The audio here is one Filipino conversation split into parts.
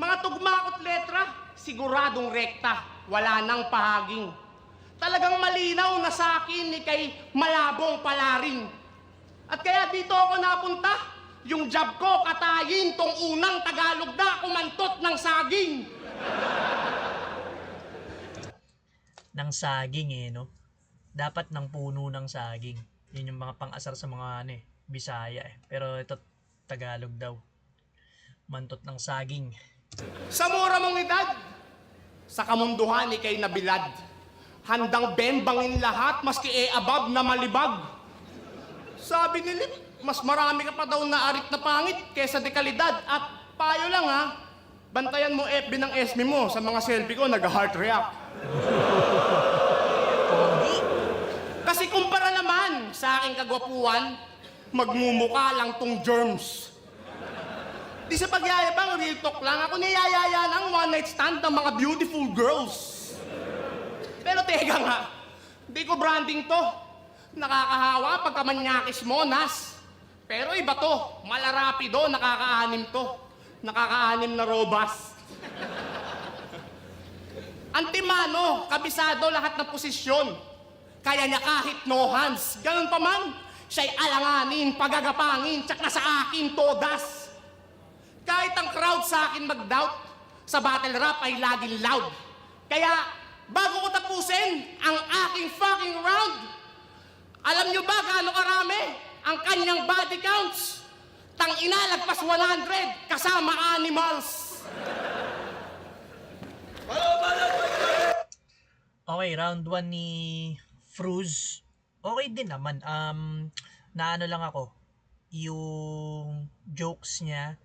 Mga tugma at letra, siguradong rekta, wala nang pahaging. Talagang malinaw na sa akin ni kay malabong palarin. At kaya dito ako napunta, yung job ko katayin tong unang Tagalog na kumantot ng saging. Ng saging no? Dapat ng puno ng saging. Yun yung mga pang-asar sa mga Bisaya Pero ito, Tagalog daw. Mantot ng saging. Sa mura mong edad, sa kamunduhan ni kay nabilad, handang bembangin lahat maski abab na malibag. Sabi ni Lip, mas marami ka pa daw na arit na pangit kesa dekalidad. At payo lang ha, bantayan mo FB ng SB mo sa mga selfie ko nag-heart react. Kasi kumpara naman sa aking kagwapuan, magmumuka lang tong germs. Di sa pagyayabang, real talk lang, ako niyayaya ng one night stand ng mga beautiful girls. Pero teka nga, di ko branding to. Nakakahawa pagka manyakis mo, Nas. Pero iba to, malarapido, nakakaanim to. Nakakaanim na robas. Antimano, kabisado lahat ng posisyon. Kaya niya kahit no hands, ganun pa man, siya'y alanganin, pagagapangin, tsak na sa akin todas. Kahit ang crowd sa akin mag-doubt, sa battle rap ay laging loud. Kaya, bago ko tapusin ang aking fucking round, alam nyo ba gaano karami ang kanyang body counts? Tang-ina, lagpas 100 kasama animals. Okay, round 1 ni Fruz. Okay din naman. Naano lang ako. Yung jokes niya,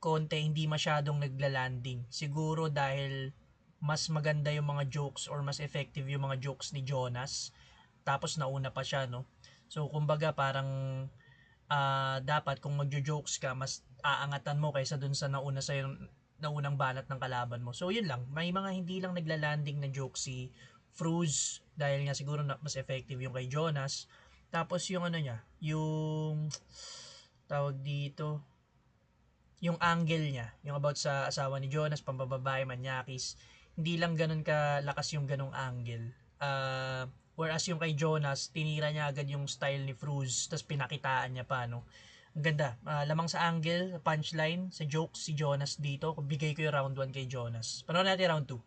konti hindi masyadong nagla-landing. Siguro dahil mas maganda yung mga jokes or mas effective yung mga jokes ni Jonas. Tapos nauna pa siya, no? So, kumbaga parang dapat kung magjo-jokes ka, mas aangatan mo kaysa dun sa nauna sa naunang banat ng kalaban mo. So, yun lang. May mga hindi lang nagla-landing na jokes si Fruz dahil nga siguro mas effective yung kay Jonas. Tapos yung niya, yung tawag dito, yung angle niya, yung about sa asawa ni Jonas, pambababae, manyakis, hindi lang ganun kalakas yung ganung angle. Whereas yung kay Jonas, tinira niya agad yung style ni Fruz, tapos pinakitaan niya pa, no? Ang ganda. Lamang sa angle, punchline, sa jokes si Jonas dito, bigay ko yung round 1 kay Jonas. Panoorin natin round 2.